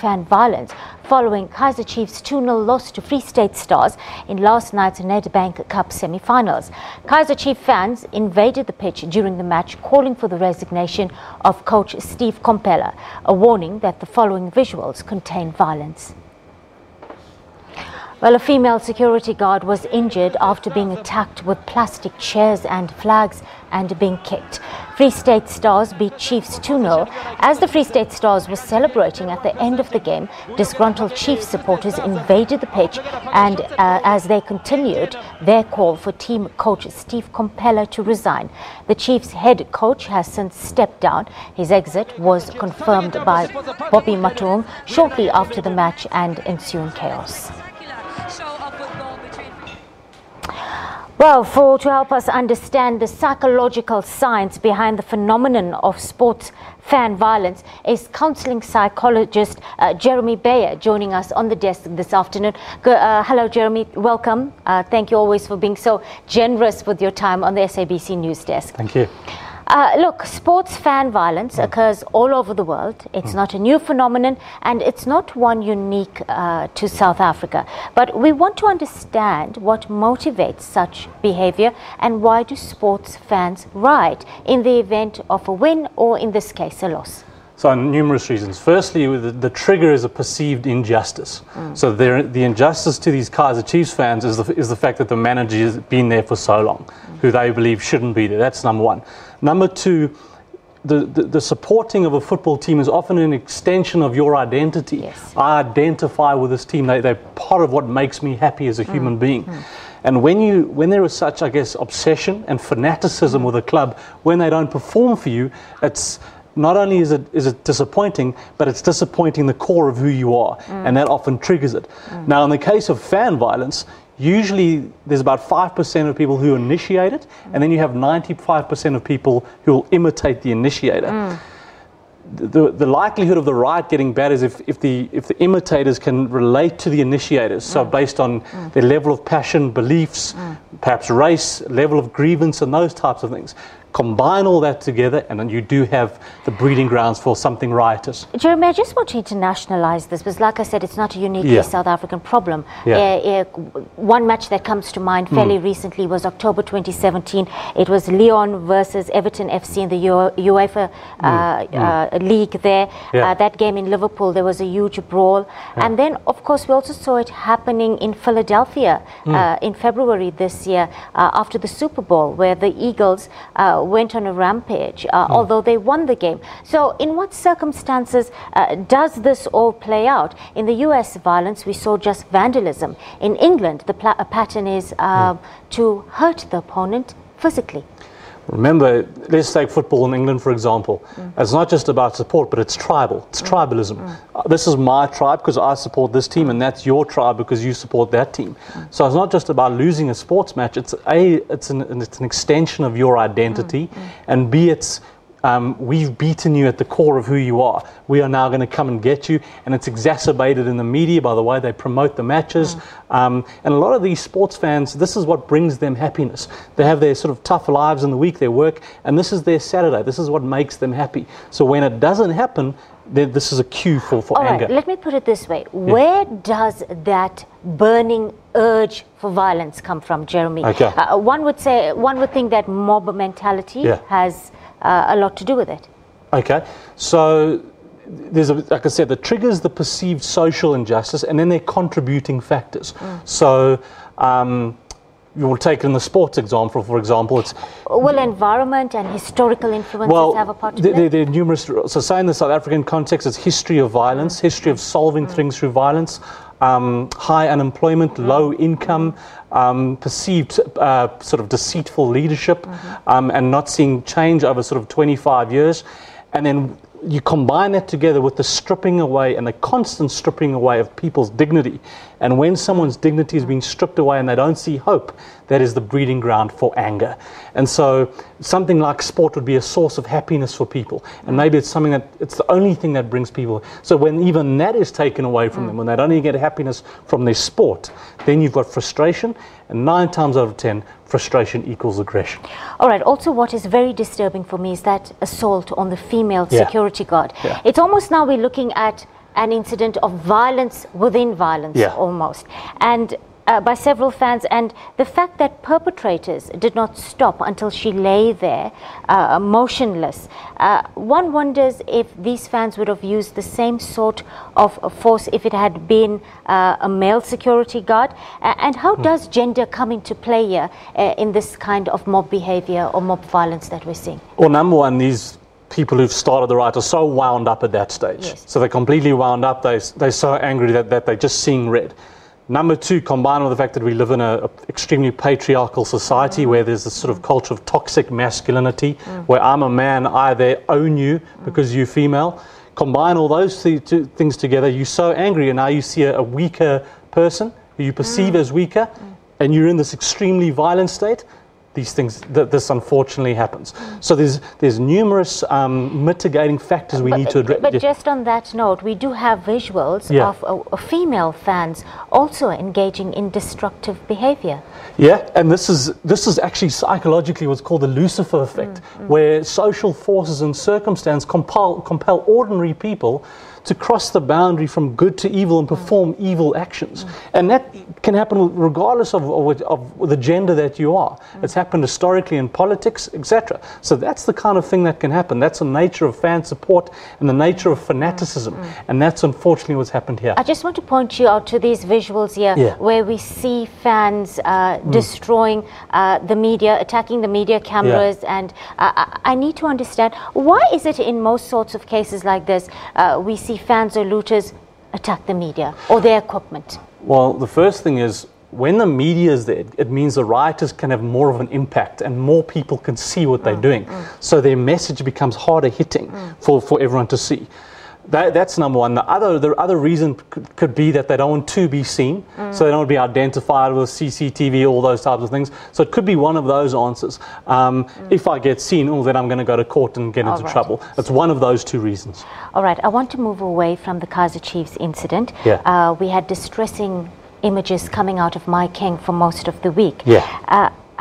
fan violence following Kaiser Chiefs' 2-0 loss to Free State Stars in last night's Nedbank Cup Semi-finals. Kaiser Chiefs fans invaded the pitch during the match, calling for the resignation of coach Steve Kompela, a warning that the following visuals contain violence. Well, a female security guard was injured after being attacked with plastic chairs and flags and being kicked. Free State Stars beat Chiefs 2-0. As the Free State Stars were celebrating at the end of the game, disgruntled Chiefs supporters invaded the pitch, and as they continued their call for team coach Steve Kompela to resign. The Chiefs head coach has since stepped down. His exit was confirmed by Bobby Matum shortly after the match and ensuing chaos. Well, to help us understand the psychological science behind the phenomenon of sports fan violence is counselling psychologist Jeremy Bayer joining us on the desk this afternoon. Hello, Jeremy. Welcome. Thank you always for being so generous with your time on the SABC News Desk. Thank you. Look, sports fan violence occurs all over the world. It's not a new phenomenon, and it's not one unique to South Africa. But we want to understand what motivates such behavior and why do sports fans riot in the event of a win or, in this case, a loss. So, numerous reasons. Firstly, the trigger is a perceived injustice. So the injustice to these Kaiser Chiefs fans is the fact that the manager has been there for so long, who they believe shouldn't be there. That's number one. Number two, the supporting of a football team is often an extension of your identity. Yes. I identify with this team. They're part of what makes me happy as a human being. And when there is such, I guess, obsession and fanaticism with a club, when they don't perform for you, it's not only is it disappointing, but it's disappointing the core of who you are, and that often triggers it. Now, in the case of fan violence, usually there's about 5% of people who initiate it, and then you have 95% of people who will imitate the initiator. The likelihood of the riot getting bad is if the imitators can relate to the initiators, so based on their level of passion, beliefs, perhaps race, level of grievance, and those types of things. Combine all that together, and then you do have the breeding grounds for something riotous. Jeremy, I just want to internationalize this, because like I said, it's not a uniquely South African problem. One match that comes to mind fairly recently was October 2017. It was Lyon versus Everton FC in the UEFA league there. That game in Liverpool, there was a huge brawl. And then, of course, we also saw it happening in Philadelphia in February this year after the Super Bowl, where the Eagles went on a rampage, although they won the game. So in what circumstances does this all play out? In the US, violence, we saw just vandalism. In England, the pattern is to hurt the opponent physically. Remember, let's take football in England, for example. It's not just about support, but it's tribal. It's tribalism. This is my tribe because I support this team, and that's your tribe because you support that team. So it's not just about losing a sports match. It's an extension of your identity, and B, we've beaten you at the core of who you are. We are now going to come and get you, and it's exacerbated in the media by the way they promote the matches. And a lot of these sports fans, this is what brings them happiness. They have their sort of tough lives in the week, their work, and this is their Saturday. This is what makes them happy. So when it doesn't happen, this is a cue for anger. Let me put it this way. Where does that burning urge for violence come from, Jeremy? One would think that mob mentality has a lot to do with it. Okay, so there's like I said, the triggers the perceived social injustice, and then they're contributing factors. So you will take in the sports example, for example, it's environment and historical influences have a part to play. There are numerous. So say in the South African context, it's history of violence, history of solving things through violence. High unemployment, low income, perceived sort of deceitful leadership, and not seeing change over sort of 25 years. And then you combine that together with the stripping away and the constant stripping away of people's dignity. And when someone's dignity is being stripped away and they don't see hope, that is the breeding ground for anger. And so something like sport would be a source of happiness for people. And maybe it's something it's the only thing that brings people. So when even that is taken away from them, when they don't even get happiness from their sport, then you've got frustration. And 9 times out of 10, frustration equals aggression. All right. Also, what is very disturbing for me is that assault on the female security guard. It's almost now we're looking at an incident of violence within violence, almost, and by several fans, and the fact that perpetrators did not stop until she lay there motionless. One wonders if these fans would have used the same sort of force if it had been a male security guard. And how does gender come into play here in this kind of mob behavior or mob violence that we're seeing? Well, number one, these people who've started the riot are so wound up at that stage. Yes. So they're completely wound up. They're so angry that they're just seeing red. Number two, combined with the fact that we live in an extremely patriarchal society where there's this sort of culture of toxic masculinity, where I'm a man, I there own you because you're female. Combine all those two things together, you're so angry, and now you see a weaker person who you perceive as weaker, and you're in this extremely violent state. These things, this unfortunately happens. So there's numerous mitigating factors we need to address. But just on that note, we do have visuals of female fans also engaging in destructive behavior. Yeah, and this is actually psychologically what's called the Lucifer effect, where social forces and circumstance compel ordinary people to cross the boundary from good to evil and perform evil actions. And that can happen regardless of the gender that you are. It's happened historically in politics, etc. So that's the kind of thing that can happen. That's the nature of fan support and the nature of fanaticism. And that's unfortunately what's happened here. I just want to point you out to these visuals here where we see fans destroying the media, attacking the media cameras. And I need to understand, why is it in most sorts of cases like this, we see fans or looters attack the media or their equipment? Well, the first thing is, when the media is there, it means the rioters can have more of an impact and more people can see what they're doing. So their message becomes harder hitting for everyone to see. That's number one. The other reason could be that they don't want to be seen, so they don't want to be identified with CCTV, all those types of things. So it could be one of those answers. If I get seen, then I'm going to go to court and get into trouble. It's one of those two reasons. All right, I want to move away from the Kaiser Chiefs incident. We had distressing images coming out of My King for most of the week.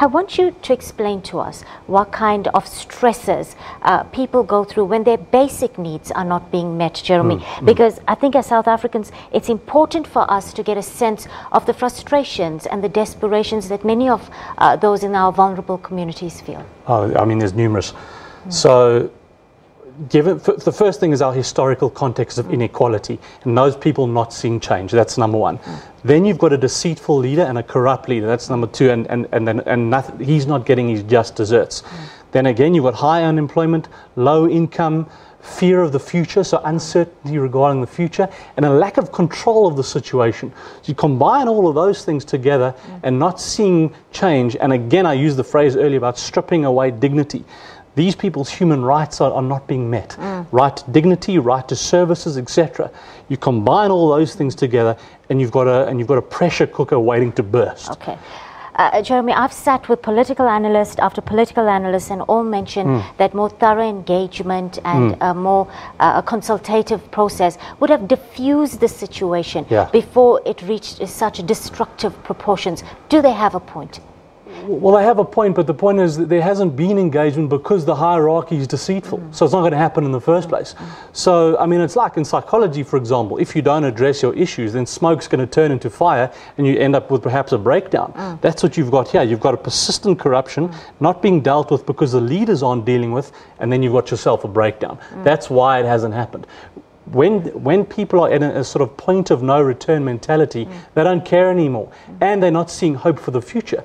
I want you to explain to us what kind of stresses people go through when their basic needs are not being met, Jeremy. Because I think as South Africans, it's important for us to get a sense of the frustrations and the desperations that many of those in our vulnerable communities feel. Oh, I mean, there's numerous. So, the first thing is our historical context of inequality and those people not seeing change. That's number one. Then you've got a deceitful leader and a corrupt leader. That's number two. And nothing, he's not getting his just desserts. Then again, you've got high unemployment, low income, fear of the future, so uncertainty regarding the future, and a lack of control of the situation. So you combine all of those things together and not seeing change. And again, I used the phrase earlier about stripping away dignity. These people's human rights are not being met. Right to dignity, right to services, etc. You combine all those things together, and you've got a pressure cooker waiting to burst. Okay. Jeremy, I've sat with political analyst after political analyst, and all mention that more thorough engagement and a more consultative process would have diffused the situation before it reached such destructive proportions. Do they have a point? Well, they have a point, but the point is that there hasn't been engagement because the hierarchy is deceitful. So it's not going to happen in the first place. So, I mean, it's like in psychology, for example, if you don't address your issues, then smoke's going to turn into fire and you end up with perhaps a breakdown. That's what you've got here. You've got a persistent corruption not being dealt with because the leaders aren't dealing with, and then you've got yourself a breakdown. That's why it hasn't happened. When people are in a sort of point of no return mentality, they don't care anymore, and they're not seeing hope for the future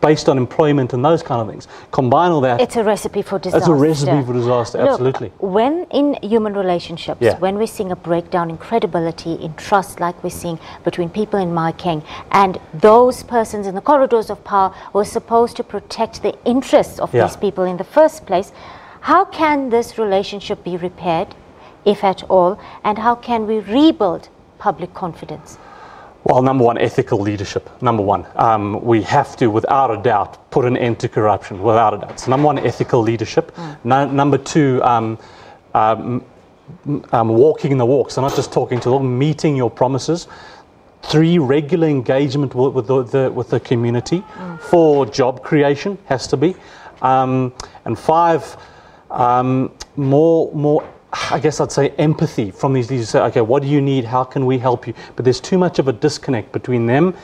based on employment and those kind of things. Combine all that. It's a recipe for disaster. It's a recipe for disaster, absolutely. Look, when in human relationships, when we're seeing a breakdown in credibility, in trust, like we're seeing between people in My King and those persons in the corridors of power who are supposed to protect the interests of these people in the first place, how can this relationship be repaired, if at all, and how can we rebuild public confidence? Well, number one, ethical leadership. Number one, we have to, without a doubt, put an end to corruption, without a doubt. So number one, ethical leadership. Number two, walking the walk. So not just talking to them, meeting your promises. Three, regular engagement with the community. Four, job creation has to be. And five, more I guess I'd say empathy from these leaders. Say, okay, what do you need? How can we help you? But there's too much of a disconnect between them,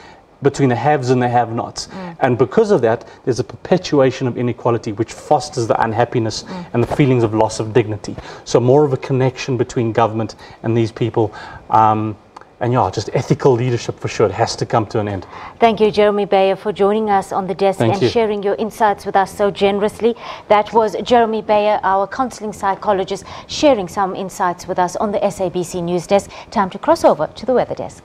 between the haves and the have-nots. And because of that, there's a perpetuation of inequality, which fosters the unhappiness and the feelings of loss of dignity. So more of a connection between government and these people. And yeah, just ethical leadership for sure. It has to come to an end. Thank you, Jeremy Bayer, for joining us on the desk and sharing your insights with us so generously. That was Jeremy Bayer, our counselling psychologist, sharing some insights with us on the SABC News Desk. Time to cross over to the weather desk.